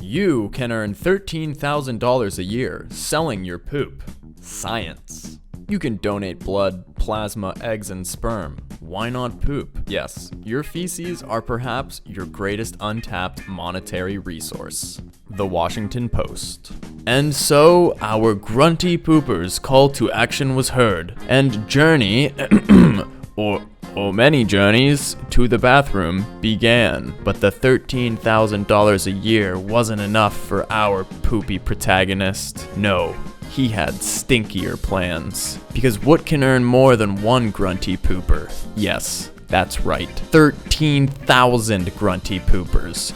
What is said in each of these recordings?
You can earn $13,000 a year selling your poop. Science. You can donate blood, plasma, eggs, and sperm. Why not poop? Yes, your feces are perhaps your greatest untapped monetary resource. The Washington Post. And so, our grunty poopers' call to action was heard, and journey, or many journeys, to the bathroom began. But the $13,000 a year wasn't enough for our poopy protagonist. No. He had stinkier plans. Because what can earn more than one grunty pooper? Yes, that's right. 13,000 grunty poopers.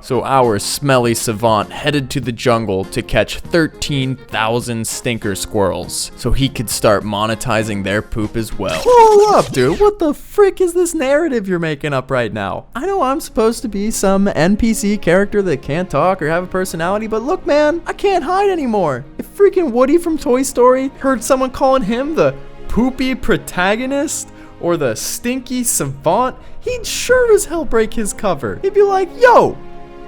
So our smelly savant headed to the jungle to catch 13,000 stinker squirrels so he could start monetizing their poop as well. Hold up, dude. What the frick is this narrative you're making up right now? I know I'm supposed to be some NPC character that can't talk or have a personality, but look, man, I can't hide anymore. If freaking Woody from Toy Story heard someone calling him the poopy protagonist or the stinky savant, he'd sure as hell break his cover. He'd be like, yo,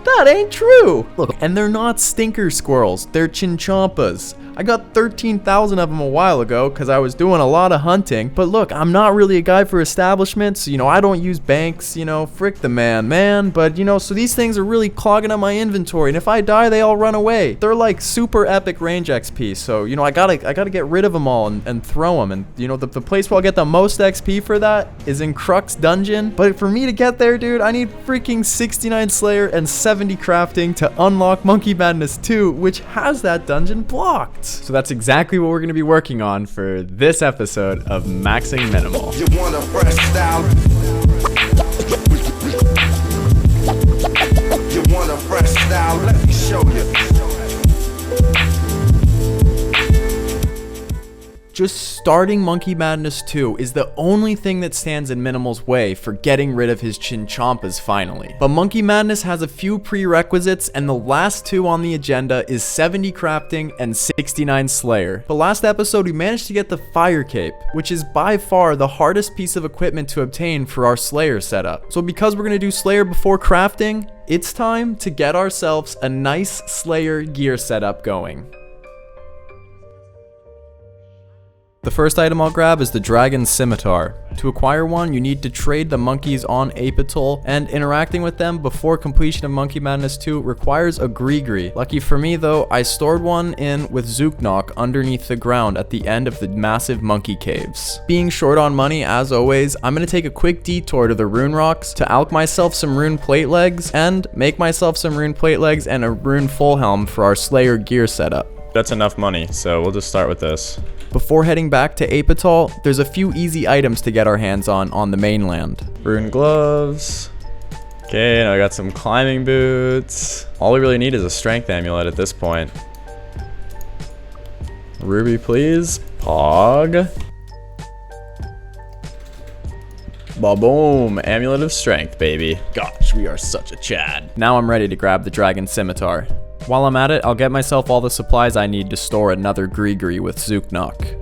that ain't true. Look, and they're not stinker squirrels, they're chinchompas. I got 13,000 of them a while ago because I was doing a lot of hunting. But look, I'm not really a guy for establishments. I don't use banks, frick the man. But, so these things are really clogging up my inventory. And if I die, they all run away. They're like super epic range XP. So, I gotta get rid of them all and throw them. And, the place where I'll get the most XP for that is in Crux Dungeon. But for me to get there, dude, I need freaking 69 Slayer and 70 crafting to unlock Monkey Madness 2, which has that dungeon blocked. So that's exactly what we're going to be working on for this episode of Maxing Mniml. You want a fresh style? You want a fresh style? Let me show you. Just starting Monkey Madness 2 is the only thing that stands in Mniml's way for getting rid of his chinchompas finally. But Monkey Madness has a few prerequisites, and the last two on the agenda is 70 crafting and 69 Slayer. But last episode we managed to get the Fire Cape, which is by far the hardest piece of equipment to obtain for our Slayer setup. So because we're going to do Slayer before crafting, it's time to get ourselves a nice Slayer gear setup going. The first item I'll grab is the Dragon Scimitar. To acquire one, you need to trade the monkeys on Apatol, and interacting with them before completion of Monkey Madness 2 requires a Gree. Lucky for me though, I stored one in with Zooknock underneath the ground at the end of the massive monkey caves. Being short on money as always, I'm gonna take a quick detour to the rune rocks to alch myself some rune plate legs and make myself some rune plate legs and a rune full helm for our Slayer gear setup. That's enough money, so we'll just start with this. Before heading back to Apatol, there's a few easy items to get our hands on the mainland. Rune gloves. Okay, now I got some climbing boots. All we really need is a strength amulet at this point. Ruby, please. Pog. Ba-boom. Amulet of strength, baby. Gosh, we are such a Chad. Now I'm ready to grab the Dragon Scimitar. While I'm at it, I'll get myself all the supplies I need to store another Gree with Zooknock.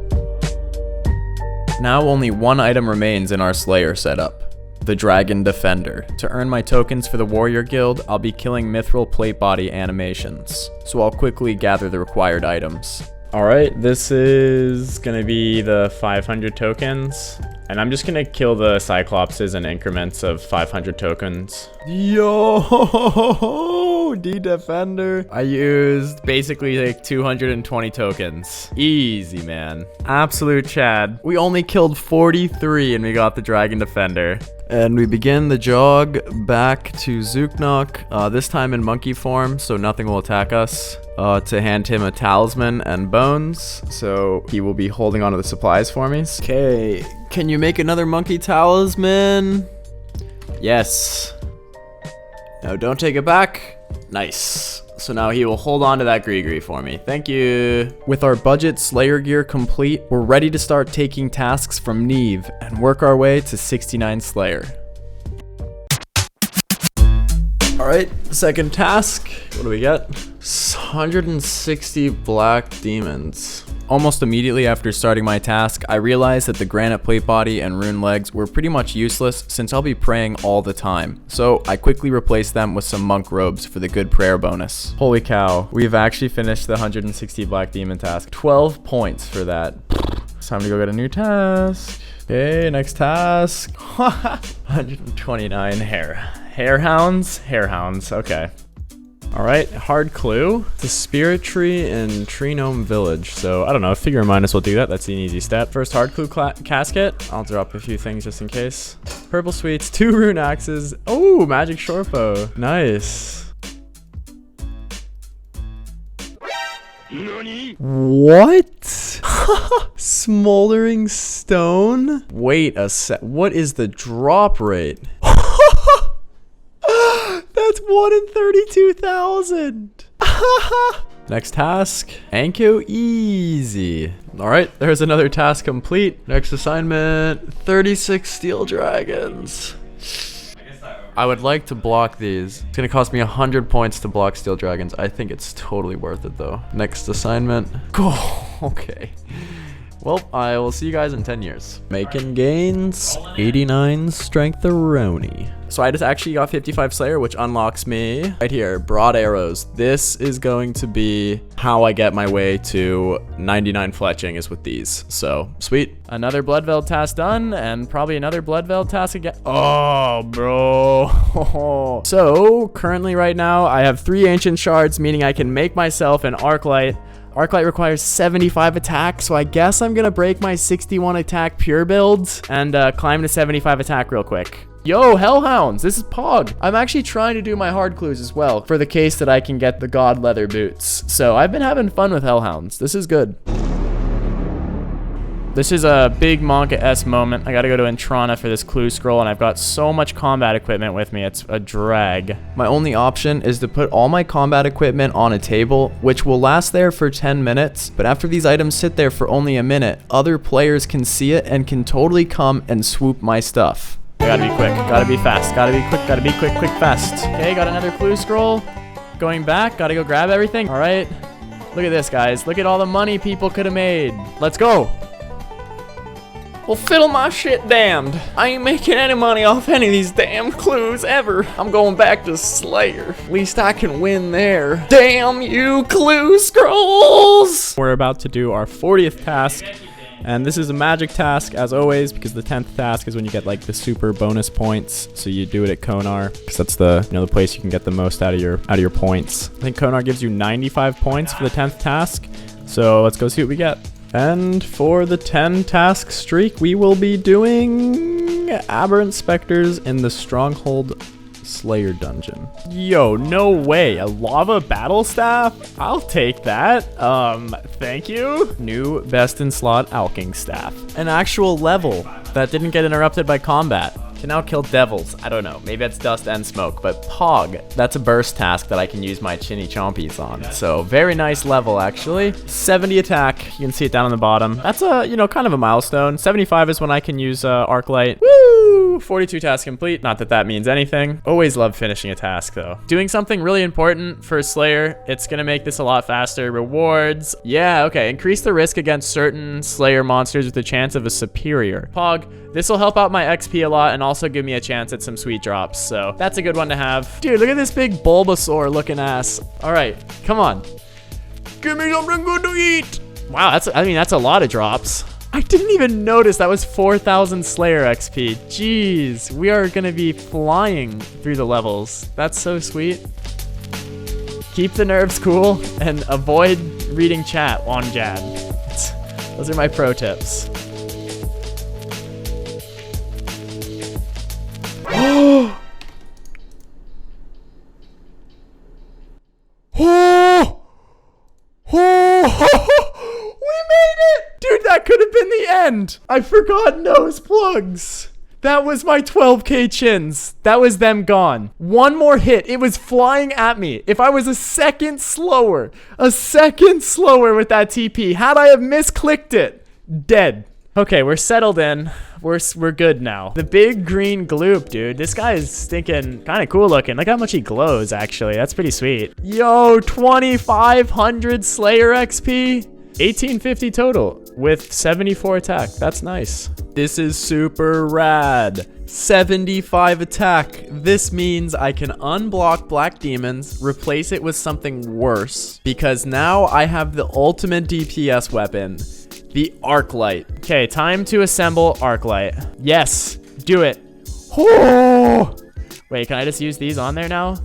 Now only one item remains in our Slayer setup, the Dragon Defender. To earn my tokens for the Warrior Guild, I'll be killing Mithril plate body animations, so I'll quickly gather the required items. Alright, this is gonna be the 500 tokens, and I'm just gonna kill the Cyclopses in increments of 500 tokens. Yo, D-Defender. I used basically like 220 tokens. Easy, man. Absolute Chad. We only killed 43 and we got the Dragon Defender. And we begin the jog back to Zooknock, this time in monkey form, so nothing will attack us. To hand him a talisman and bones, so he will be holding onto the supplies for me. Okay, can you make another monkey talisman? Yes. No, don't take it back. Nice. So now he will hold on to that Gree for me. Thank you. With our budget Slayer gear complete, we're ready to start taking tasks from Neve and work our way to 69 Slayer. Alright, second task. What do we get? 160 black demons. Almost immediately after starting my task, I realized that the granite plate body and rune legs were pretty much useless since I'll be praying all the time. So I quickly replaced them with some monk robes for the good prayer bonus. Holy cow, we've actually finished the 160 black demon task. 12 points for that. It's time to go get a new task. Okay, next task. 129 harehounds, okay. All right, hard clue. It's a spirit tree in Tree Gnome Village. So I don't know, figure and minus will do that. That's an easy step. First hard clue casket. I'll drop a few things just in case. Purple sweets, 2 rune axes. Oh, magic shortbow. Nice. What? Smoldering stone? Wait a sec. What is the drop rate? That's 1 in 32,000. Next task. Anko easy. All right, there's another task complete. Next assignment, 36 steel dragons. I would like to block these. It's gonna cost me 100 points to block steel dragons. I think it's totally worth it though. Next assignment. Cool. Okay. Well, I will see you guys in 10 years. Making gains. 89 strength-a-roni. So I just actually got 55 Slayer, which unlocks me right here, broad arrows. This is going to be how I get my way to 99 fletching is with these. So sweet. Another Bloodveld task done, and probably another Bloodveld task again. Oh, bro. So currently right now, I have 3 ancient shards, meaning I can make myself an Arclight. Arclight requires 75 attack, so I guess I'm gonna break my 61 attack pure build and climb to 75 attack real quick. Yo, Hellhounds, this is Pog. I'm actually trying to do my hard clues as well for the case that I can get the God Leather Boots. So I've been having fun with Hellhounds. This is good. This is a big Monka-S moment. I gotta go to Entrana for this clue scroll, and I've got so much combat equipment with me, it's a drag. My only option is to put all my combat equipment on a table, which will last there for 10 minutes, but after these items sit there for only a minute, other players can see it and can totally come and swoop my stuff. I gotta be quick, gotta be fast, gotta be quick, fast. Okay, got another clue scroll. Going back, gotta go grab everything. All right, look at this, guys. Look at all the money people could have made. Let's go. Well, fiddle my shit damned. I ain't making any money off any of these damn clues ever. I'm going back to Slayer. At least I can win there. Damn you, clue scrolls! We're about to do our 40th task. And this is a magic task, as always, because the 10th task is when you get, like, the super bonus points. So you do it at Konar, because that's the, the place you can get the most out of your points. I think Konar gives you 95 points for the 10th task. So let's go see what we get. And for the 10 task streak, we will be doing Aberrant Specters in the Stronghold Slayer dungeon. Yo, no way. A lava battle staff? I'll take that. Thank you. New best in slot alking staff. An actual level that didn't get interrupted by combat. Can now kill devils. I don't know. Maybe that's dust and smoke, but Pog, that's a burst task that I can use my chinny chompies on. So very nice level, actually. 70 attack. You can see it down on the bottom. That's a, kind of a milestone. 75 is when I can use Arclight. Woo! 42 tasks complete. Not that that means anything. Always love finishing a task, though. Doing something really important for Slayer. It's gonna make this a lot faster. Rewards. Yeah, okay. Increase the risk against certain Slayer monsters with a chance of a superior. Pog, this will help out my XP a lot and also give me a chance at some sweet drops. So that's a good one to have. Dude, look at this big Bulbasaur looking ass. All right, come on. Give me something good to eat. Wow, that's a lot of drops. I didn't even notice that was 4,000 Slayer XP. Jeez, we are gonna be flying through the levels. That's so sweet. Keep the nerves cool and avoid reading chat on Jad. Those are my pro tips. Oh! Oh! Oh! We made it! Dude, that could have been the end. I forgot nose plugs. That was my 12k chins. That was them gone. One more hit. It was flying at me. If I was a second slower with that TP, had I have misclicked it, dead. Okay, we're settled in. We're good now. The big green gloop, dude. This guy is stinking kind of cool looking. Look how much he glows, actually. That's pretty sweet. Yo, 2,500 Slayer XP. 1850 total with 74 attack. That's nice. This is super rad. 75 attack. This means I can unblock black demons, replace it with something worse, because now I have the ultimate DPS weapon, the Arclight. Okay, time to assemble Arclight. Yes, do it. Oh! Wait, can I just use these on there now?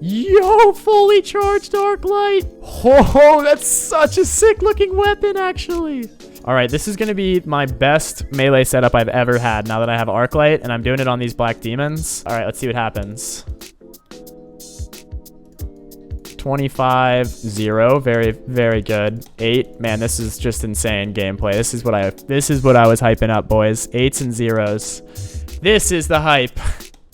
Yo, fully charged Arclight. Oh, that's such a sick looking weapon, actually. All right, this is going to be my best melee setup I've ever had now that I have Arclight, and I'm doing it on these black demons. All right, let's see what happens. 25, 0, very, very good. 8, man, this is just insane gameplay. This is what I was hyping up, boys. 8s and 0s. This is the hype.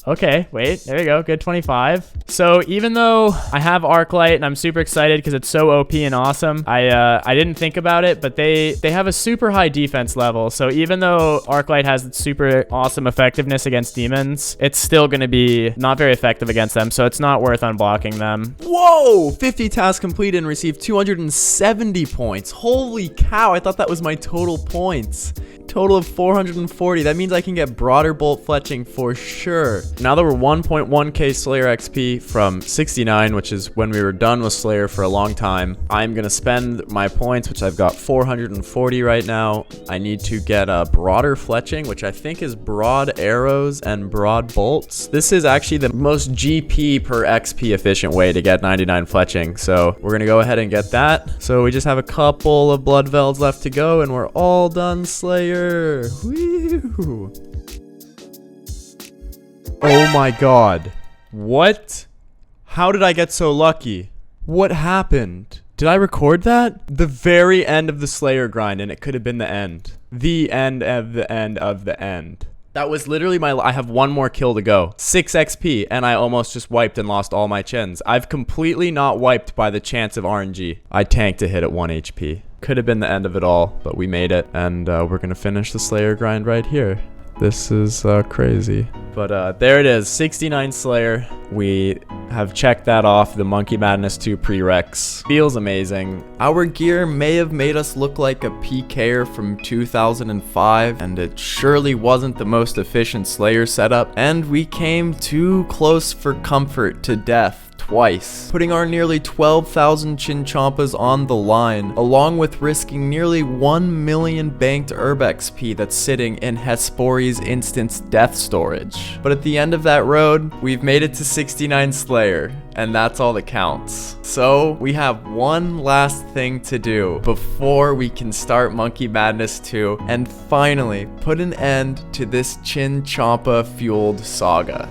Okay, wait, there you go, good 25. So even though I have Arclight and I'm super excited because it's so OP and awesome, I didn't think about it, but they have a super high defense level. So even though Arclight has super awesome effectiveness against demons, it's still going to be not very effective against them, so it's not worth unblocking them. Whoa, 50 tasks completed and received 270 points. Holy cow, I thought that was my total points. Total of 440. That means I can get broader bolt fletching for sure. Now that we're 1.1k Slayer XP from 69, which is when we were done with Slayer for a long time, I'm gonna spend my points, which I've got 440 right now. I need to get a broader fletching, which I think is broad arrows and broad bolts. This is actually the most GP per XP efficient way to get 99 fletching. So we're gonna go ahead and get that. So we just have a couple of blood velds left to go and we're all done Slayer. Woo. Oh my god. What? How did I get so lucky? What happened? Did I record that? The very end of the Slayer grind, and it could have been the end. The end of the end of the end. That was literally I have one more kill to go. 6 XP, and I almost just wiped and lost all my chins. I've completely not wiped by the chance of RNG. I tanked to hit at 1 HP. Could have been the end of it all, but we made it, and we're gonna finish the Slayer grind right here. This is crazy. But there it is, 69 Slayer. We have checked that off, the Monkey Madness 2 prereqs. Feels amazing. Our gear may have made us look like a PKer from 2005, and it surely wasn't the most efficient Slayer setup, and we came too close for comfort to death. Twice, putting our nearly 12,000 Chinchompas on the line, along with risking nearly 1 million banked herb XP that's sitting in Hespori's instance death storage. But at the end of that road, we've made it to 69 Slayer, and that's all that counts. So we have one last thing to do before we can start Monkey Madness 2 and finally put an end to this Chinchompa fueled saga.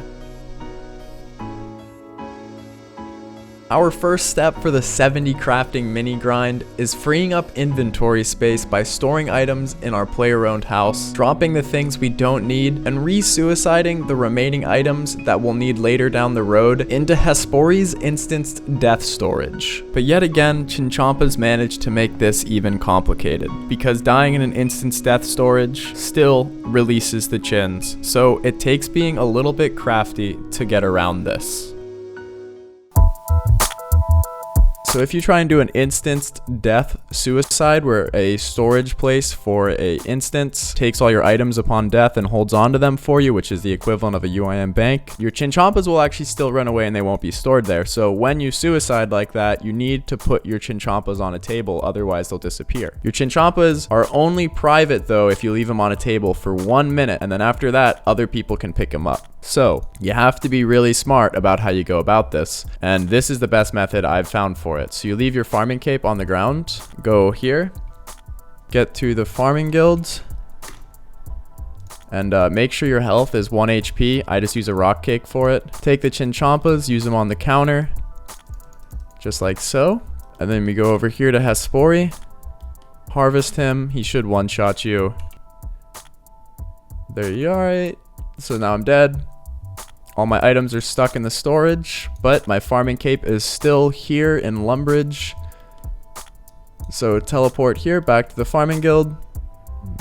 Our first step for the 70 crafting mini grind is freeing up inventory space by storing items in our player-owned house, dropping the things we don't need, and re-suiciding the remaining items that we'll need later down the road into Hespori's instanced death storage. But yet again, Chinchompas managed to make this even complicated, because dying in an instanced death storage still releases the chins, so it takes being a little bit crafty to get around this. So if you try and do an instanced death suicide where a storage place for a instance takes all your items upon death and holds on to them for you, which is the equivalent of a UIM bank, your Chinchompas will actually still run away and they won't be stored there. So when you suicide like that, you need to put your Chinchompas on a table, otherwise they'll disappear. Your Chinchompas are only private though if you leave them on a table for 1 minute, and then after that, other people can pick them up. So you have to be really smart about how you go about this, and this is the best method I've found for it. So you leave your farming cape on the ground, go here, get to the farming guild, and make sure your health is 1 HP. I just use a rock cake for it. Take the Chinchompas, use them on the counter, just like so. And then we go over here to Hespori, harvest him. He should one-shot you. There you are. Right. So now I'm dead. All my items are stuck in the storage, but my farming cape is still here in Lumbridge. So teleport here back to the farming guild.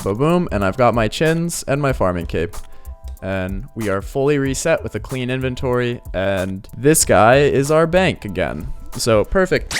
Ba-boom, and I've got my chins and my farming cape. And we are fully reset with a clean inventory, and this guy is our bank again. So perfect.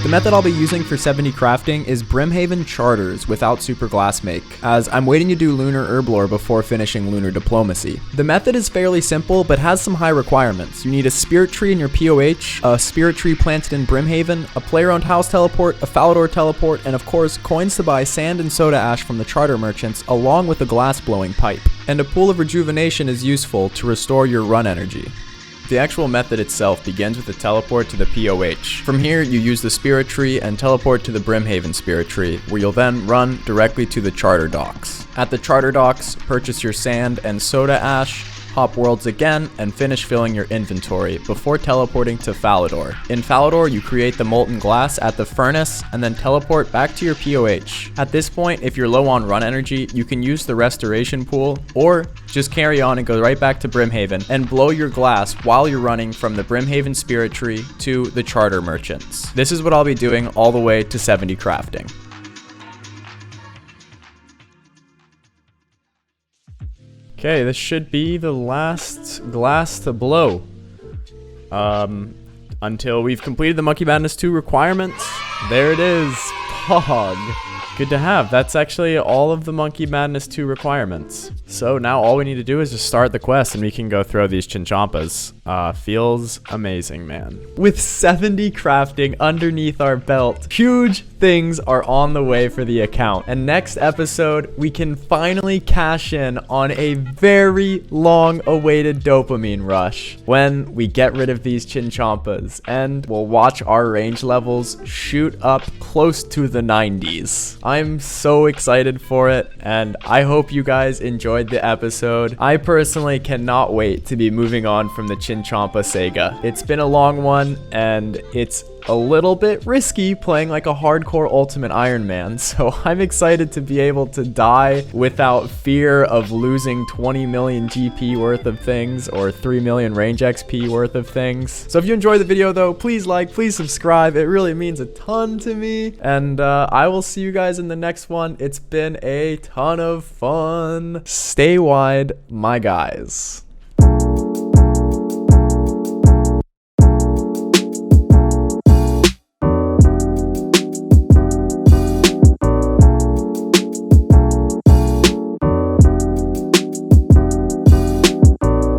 The method I'll be using for 70 crafting is Brimhaven Charters without Super Glass Make, as I'm waiting to do Lunar Herblore before finishing Lunar Diplomacy. The method is fairly simple, but has some high requirements. You need a Spirit Tree in your POH, a Spirit Tree planted in Brimhaven, a player-owned house teleport, a Falador teleport, and of course, coins to buy sand and soda ash from the charter merchants, along with a glass-blowing pipe. And a pool of rejuvenation is useful to restore your run energy. The actual method itself begins with a teleport to the POH. From here, you use the Spirit Tree and teleport to the Brimhaven Spirit Tree, where you'll then run directly to the charter docks. At the charter docks, purchase your sand and soda ash, hop worlds again, and finish filling your inventory before teleporting to Falador. In Falador, you create the molten glass at the furnace and then teleport back to your POH. At this point, if you're low on run energy, you can use the restoration pool, or just carry on and go right back to Brimhaven and blow your glass while you're running from the Brimhaven Spirit Tree to the charter merchants. This is what I'll be doing all the way to 70 crafting. Okay, this should be the last glass to blow. Until we've completed the Monkey Madness 2 requirements. There it is. Pog. Good to have. That's actually all of the Monkey Madness 2 requirements. So now all we need to do is just start the quest and we can go throw these Chinchampas. Feels amazing, man. With 70 crafting underneath our belt, huge things are on the way for the account. And next episode, we can finally cash in on a very long-awaited dopamine rush when we get rid of these Chinchampas, and we'll watch our range levels shoot up close to the 90s. I'm so excited for it, and I hope you guys enjoyed the episode. I personally cannot wait to be moving on from the Chinchampa saga. It's been a long one, and it's a little bit risky playing like a hardcore Ultimate Iron Man, so I'm excited to be able to die without fear of losing 20 million GP worth of things or 3 million range XP worth of things. So if you enjoyed the video though, please like, please subscribe. It really means a ton to me, and I will see you guys in the next one. It's been a ton of fun. Stay wide, my guys.